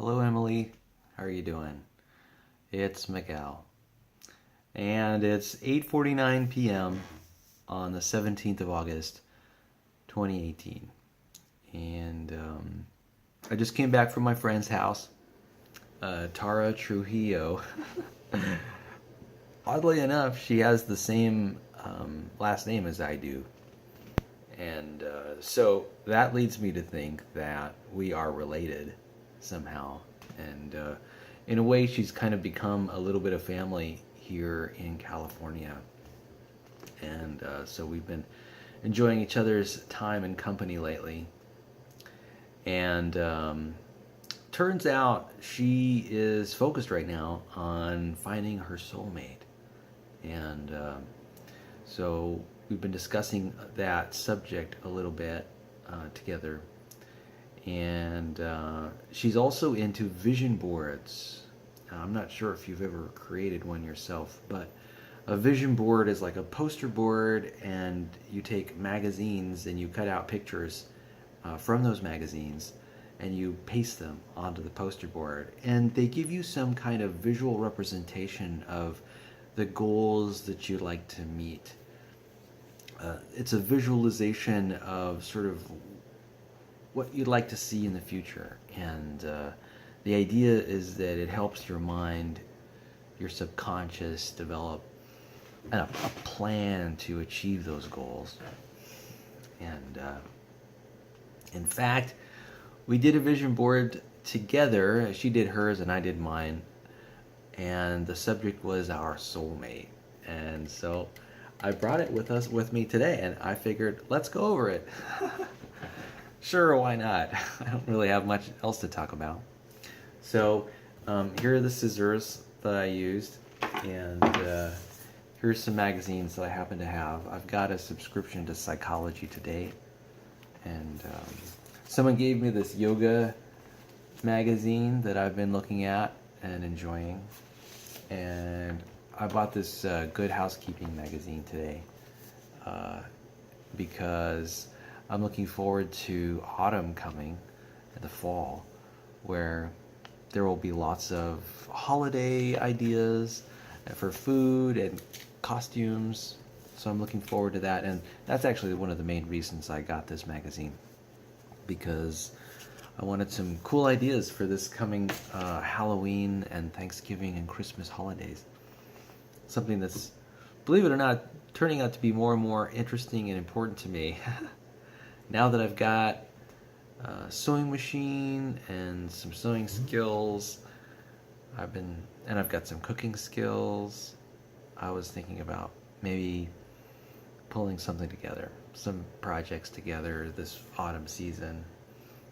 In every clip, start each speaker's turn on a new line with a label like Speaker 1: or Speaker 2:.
Speaker 1: Hello, Emily. How are you doing? It's Miguel, and it's 8:49 p.m. on the 17th of August, 2018. And I just came back from my friend's house, Tara Trujillo. Oddly enough, she has the same last name as I do, and so that leads me to think that we are related somehow. And in a way, she's kind of become a little bit of family here in California. And so we've been enjoying each other's time and company lately. And turns out she is focused right now on finding her soulmate. And so we've been discussing that subject a little bit together. And she's also into vision boards. Now, I'm not sure if you've ever created one yourself, but a vision board is like a poster board, and you take magazines and you cut out pictures from those magazines and you paste them onto the poster board. And they give you some kind of visual representation of the goals that you'd like to meet. It's a visualization of sort of what you'd like to see in the future. And the idea is that it helps your mind, your subconscious, develop a plan to achieve those goals. And in fact, we did a vision board together. She did hers and I did mine. And the subject was our soulmate. And so I brought it with me today, and I figured, let's go over it. Sure, why not? I don't really have much else to talk about. So here are the scissors that I used, and here's some magazines that I happen to have. I've got a subscription to Psychology Today, and someone gave me this yoga magazine that I've been looking at and enjoying, and I bought this Good Housekeeping magazine today because I'm looking forward to autumn coming, and the fall, where there will be lots of holiday ideas for food and costumes. So I'm looking forward to that, and that's actually one of the main reasons I got this magazine, because I wanted some cool ideas for this coming Halloween and Thanksgiving and Christmas holidays. Something that's, believe it or not, turning out to be more and more interesting and important to me. Now that I've got a sewing machine and some sewing skills, I've got some cooking skills, I was thinking about maybe pulling something together, some projects together this autumn season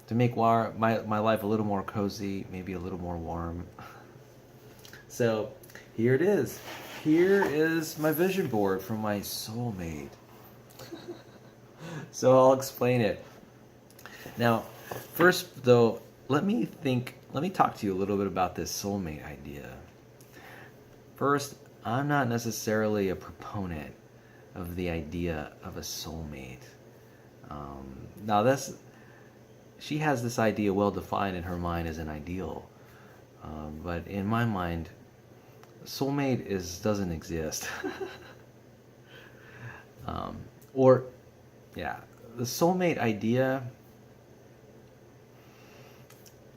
Speaker 1: to make my life a little more cozy, maybe a little more warm. So here it is. Here is my vision board for my soulmate. So I'll explain it. Now, first though, let me talk to you a little bit about this soulmate idea. First, I'm not necessarily a proponent of the idea of a soulmate. Now she has this idea well defined in her mind as an ideal, but in my mind, soulmate doesn't exist. The soulmate idea,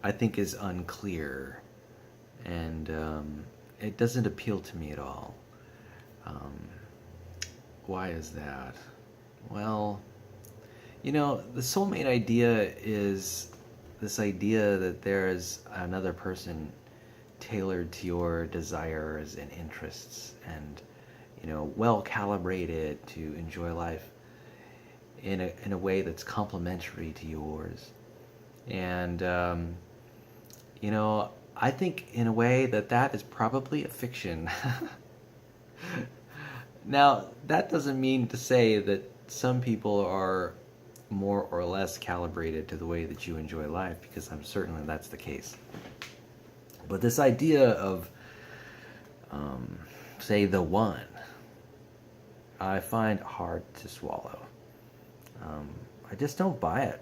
Speaker 1: I think, is unclear, and it doesn't appeal to me at all. Why is that? Well, the soulmate idea is this idea that there is another person tailored to your desires and interests, and well calibrated to enjoy life in a way that's complementary to yours. And I think in a way that is probably a fiction. Now, that doesn't mean to say that some people are more or less calibrated to the way that you enjoy life, because I'm certain that's the case. But this idea of, say, the one, I find hard to swallow. I just don't buy it.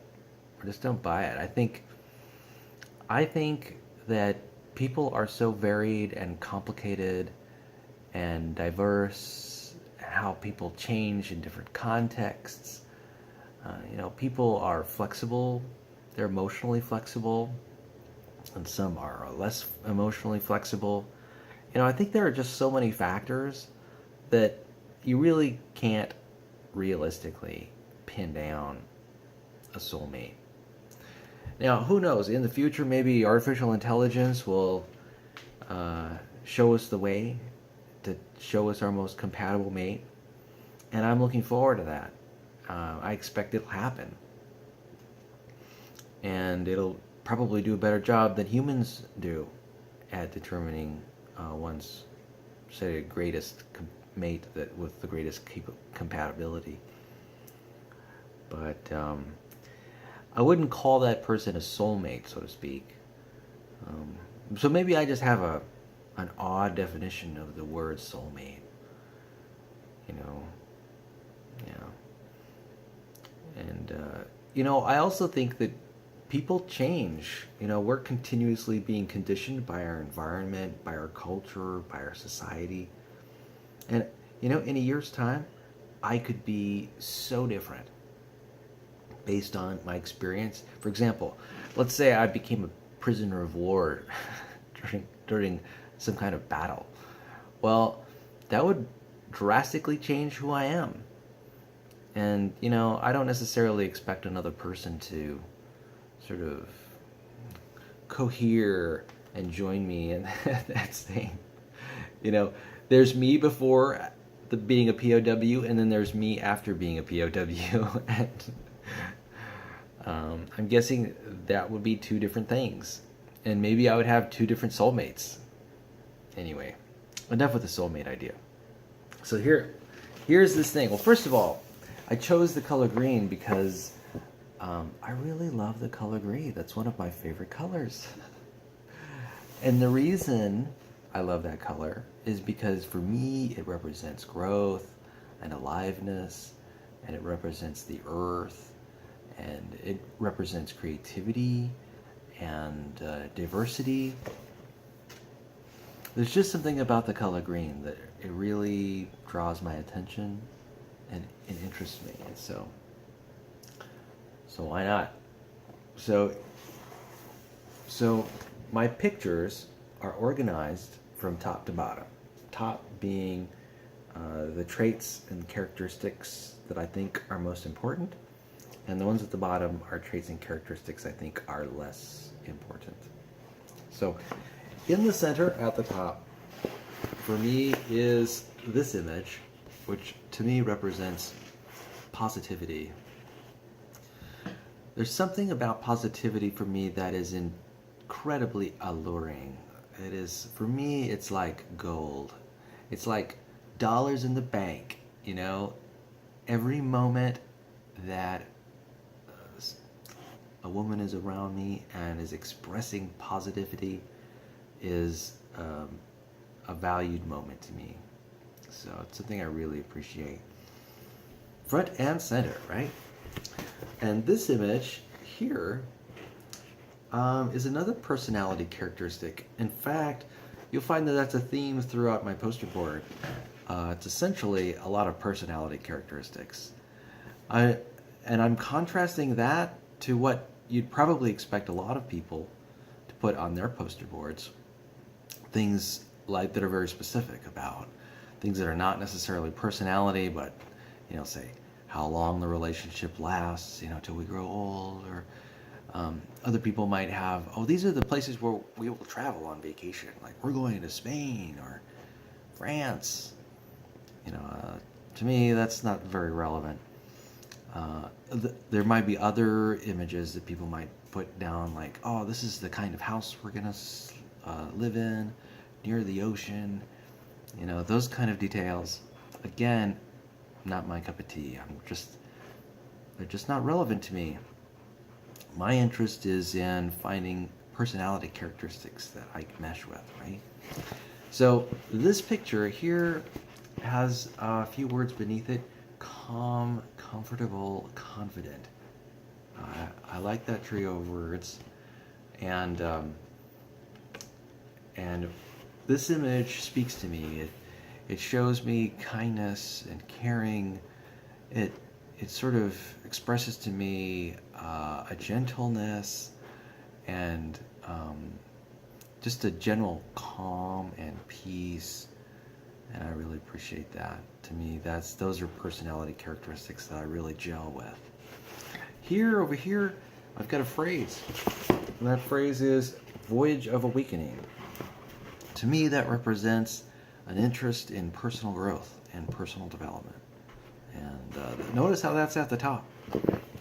Speaker 1: I think that people are so varied and complicated and diverse, how people change in different contexts. People are flexible, they're emotionally flexible, and some are less emotionally flexible. I think there are just so many factors that you really can't realistically pin down a soulmate. Now, who knows? In the future, maybe artificial intelligence will show us the way to show us our most compatible mate, and I'm looking forward to that. I expect it'll happen, and it'll probably do a better job than humans do at determining one's, say, greatest mate that with the greatest compatibility. But I wouldn't call that person a soulmate, so to speak. So maybe I just have an odd definition of the word soulmate. Yeah. And I also think that people change. We're continuously being conditioned by our environment, by our culture, by our society. And in a year's time, I could be so different based on my experience. For example, let's say I became a prisoner of war during some kind of battle. Well, that would drastically change who I am. And, I don't necessarily expect another person to sort of cohere and join me in that thing. There's me before being a POW, and then there's me after being a POW. And I'm guessing that would be two different things. And maybe I would have two different soulmates. Anyway, enough with the soulmate idea. So here's this thing. Well, first of all, I chose the color green because I really love the color green. That's one of my favorite colors. And the reason I love that color is because for me it represents growth and aliveness, and it represents the earth, and it represents creativity and diversity. There's just something about the color green that it really draws my attention and interests me, and so why not? So my pictures are organized from top to bottom. Top being the traits and characteristics that I think are most important, and the ones at the bottom are traits and characteristics I think are less important. So in the center at the top for me is this image, which to me represents positivity. There's something about positivity for me that is incredibly alluring. It is, for me, it's like gold. It's like dollars in the bank, Every moment that a woman is around me and is expressing positivity is a valued moment to me. So it's something I really appreciate. Front and center, right? And this image here is another personality characteristic. In fact, you'll find that that's a theme throughout my poster board. It's essentially a lot of personality characteristics. I'm contrasting that to what you'd probably expect a lot of people to put on their poster boards. Things like that are very specific about things that are not necessarily personality, but say how long the relationship lasts, till we grow old, or other people might have, these are the places where we will travel on vacation, like we're going to Spain or France. To me, that's not very relevant. There might be other images that people might put down, like, this is the kind of house we're gonna live in, near the ocean. Those kind of details. Again, not my cup of tea. They're just not relevant to me. My interest is in finding personality characteristics that I can mesh with, right? So this picture here has a few words beneath it: calm, comfortable, confident. I like that trio of words, and And this image speaks to me. It shows me kindness and caring. It sort of expresses to me a gentleness and just a general calm and peace. And I really appreciate that. To me, those are personality characteristics that I really gel with. Over here, I've got a phrase. And that phrase is Voyage of Awakening. To me, that represents an interest in personal growth and personal development. And notice how that's at the top.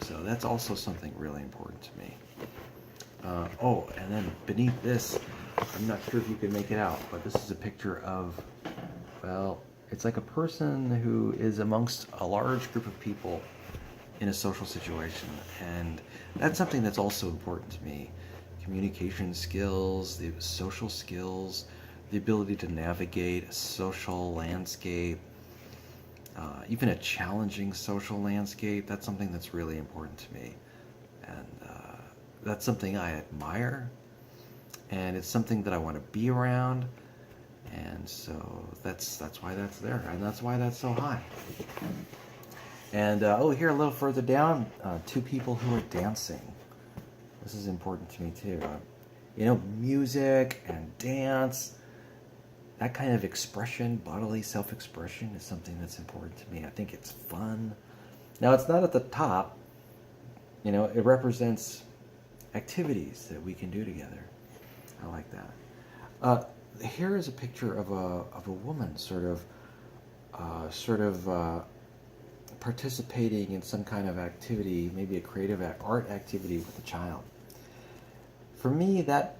Speaker 1: So that's also something really important to me. And then beneath this, I'm not sure if you can make it out, but this is a picture of, well, it's like a person who is amongst a large group of people in a social situation. And that's something that's also important to me. Communication skills, the social skills, the ability to navigate a social landscape, even a challenging social landscape. That's something that's really important to me. And that's something I admire. And it's something that I want to be around. And so that's why that's there. And that's why that's so high. And here a little further down, two people who are dancing. This is important to me too. Music and dance, that kind of expression, bodily self-expression, is something that's important to me. I think it's fun. Now, it's not at the top. It represents activities that we can do together. I like that. Here is a picture of a woman sort of participating in some kind of activity, maybe a creative art activity with a child. For me, that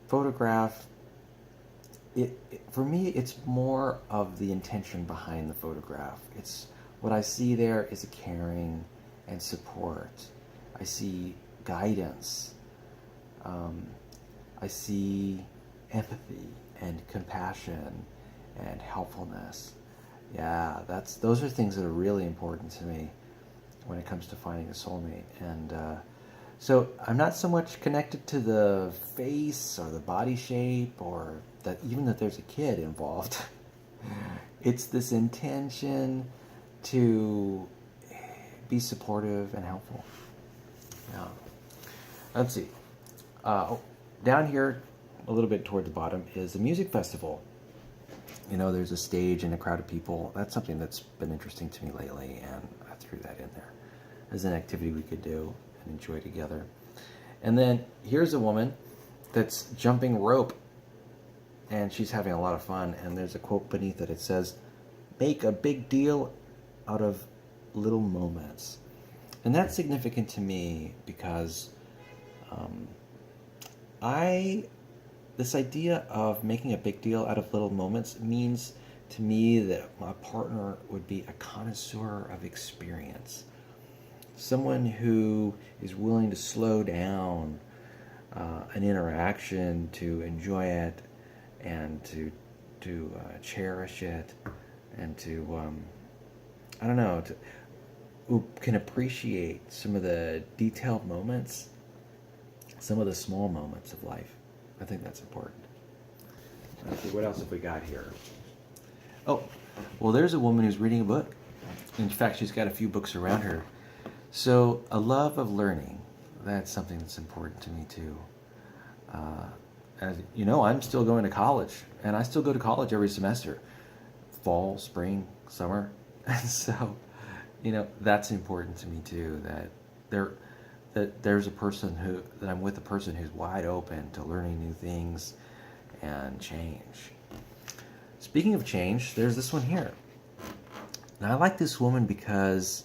Speaker 1: photograph, for me, it's more of the intention behind the photograph. It's what I see there is a caring and support. I see guidance. I see empathy and compassion and helpfulness. Yeah, those are things that are really important to me when it comes to finding a soulmate. And so I'm not so much connected to the face or the body shape, or even that there's a kid involved. It's this intention to be supportive and helpful. Now, let's see. Down here, a little bit toward the bottom, is the music festival. There's a stage and a crowd of people. That's something that's been interesting to me lately, and I threw that in there as an activity we could do and enjoy together. And then here's a woman that's jumping rope, and she's having a lot of fun. And there's a quote beneath it. It says, "Make a big deal out of little moments." And that's significant to me because this idea of making a big deal out of little moments means to me that my partner would be a connoisseur of experience. Someone who is willing to slow down an interaction to enjoy it and to cherish it, and who can appreciate some of the detailed moments, some of the small moments of life. I think that's important. Let's see, what else have we got here? Oh, well, there's a woman who's reading a book. In fact, she's got a few books around her. So, a love of learning, that's something that's important to me too. As you know, I'm still going to college, and I still go to college every semester. Fall, spring, summer. And so, that's important to me too, that there's that I'm with a person who's wide open to learning new things and change. Speaking of change, there's this one here. Now, I like this image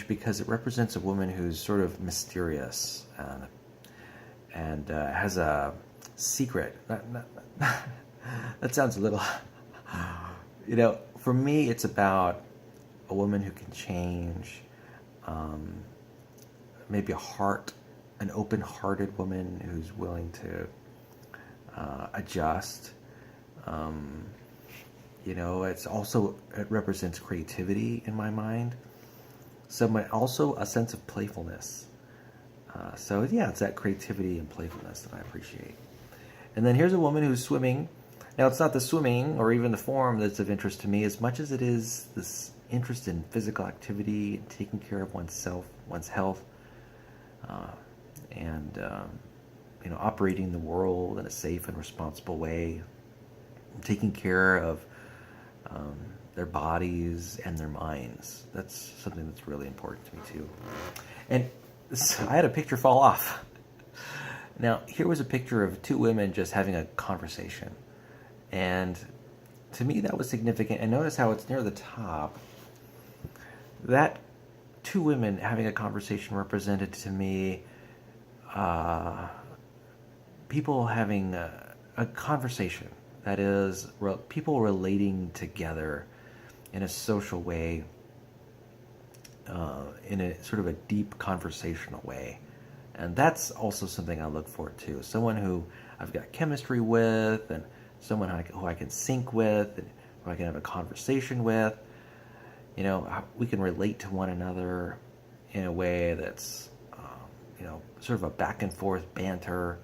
Speaker 1: because it represents a woman who's sort of mysterious and has a secret. That sounds a little, for me, it's about a woman who can change, maybe an open-hearted woman who's willing to adjust. It represents creativity in my mind. Also a sense of playfulness. It's that creativity and playfulness that I appreciate. And then here's a woman who's swimming. Now, it's not the swimming or even the form that's of interest to me as much as it is this interest in physical activity, taking care of oneself, one's health, uh, and operating the world in a safe and responsible way, taking care of um, their bodies and their minds. That's something that's really important to me too. And I had a picture fall off. Now, here was a picture of two women just having a conversation. And to me, that was significant. And notice how it's near the top. That two women having a conversation represented to me people having a conversation. That is, people relating together in a social way, in a sort of a deep conversational way. And that's also something I look for too. Someone who I've got chemistry with, and someone who I can sync with, and who I can have a conversation with. We can relate to one another in a way that's, sort of a back and forth banter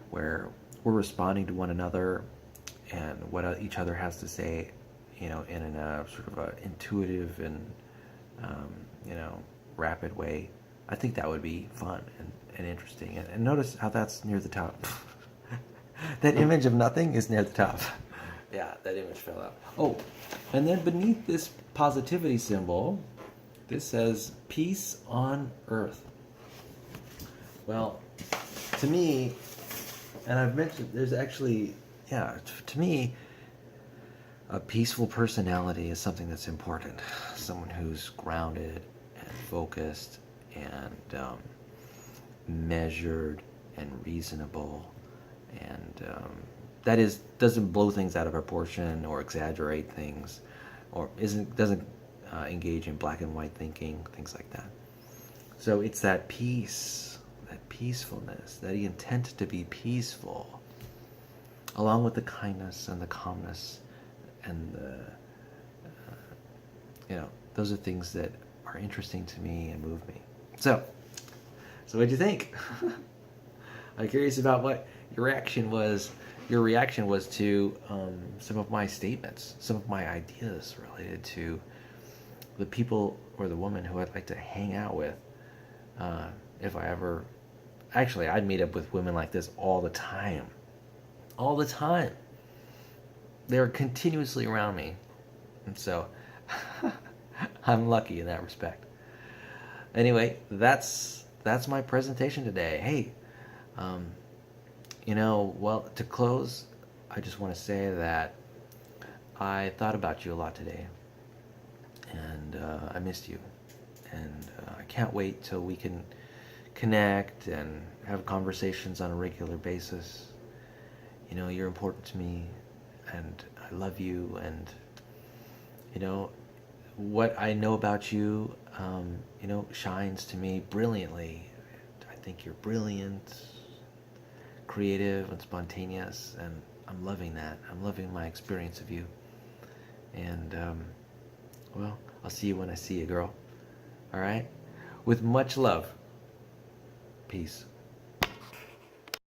Speaker 1: where we're responding to one another and what each other has to say, in a sort of a intuitive and, rapid way. I think that would be fun and interesting. And notice how that's near the top. That image of nothing is near the top. Yeah, that image fell out. Oh, and then beneath this positivity symbol, this says peace on earth. Well, to me, and I've mentioned, there's actually, to me, a peaceful personality is something that's important. Someone who's grounded and focused and measured and reasonable, and that is doesn't blow things out of proportion or exaggerate things, or doesn't engage in black and white thinking, things like that. So it's that peace, that peacefulness, that intent to be peaceful, along with the kindness and the calmness and the those are things that are interesting to me and move me. So what'd you think? I'm curious about what your reaction was to some of my statements, some of my ideas related to the people or the woman who I'd like to hang out with. If I ever, actually, I'd meet up with women like this all the time. All the time. They're continuously around me. And so I'm lucky in that respect. Anyway, that's my presentation today. Hey, well, to close, I just want to say that I thought about you a lot today, and I missed you, and I can't wait till we can connect and have conversations on a regular basis. You're important to me, and I love you, and what I know about you, shines to me brilliantly. I think you're brilliant, creative, and spontaneous, and I'm loving that. I'm loving my experience of you. And, well, I'll see you when I see you, girl. All right? With much love. Peace.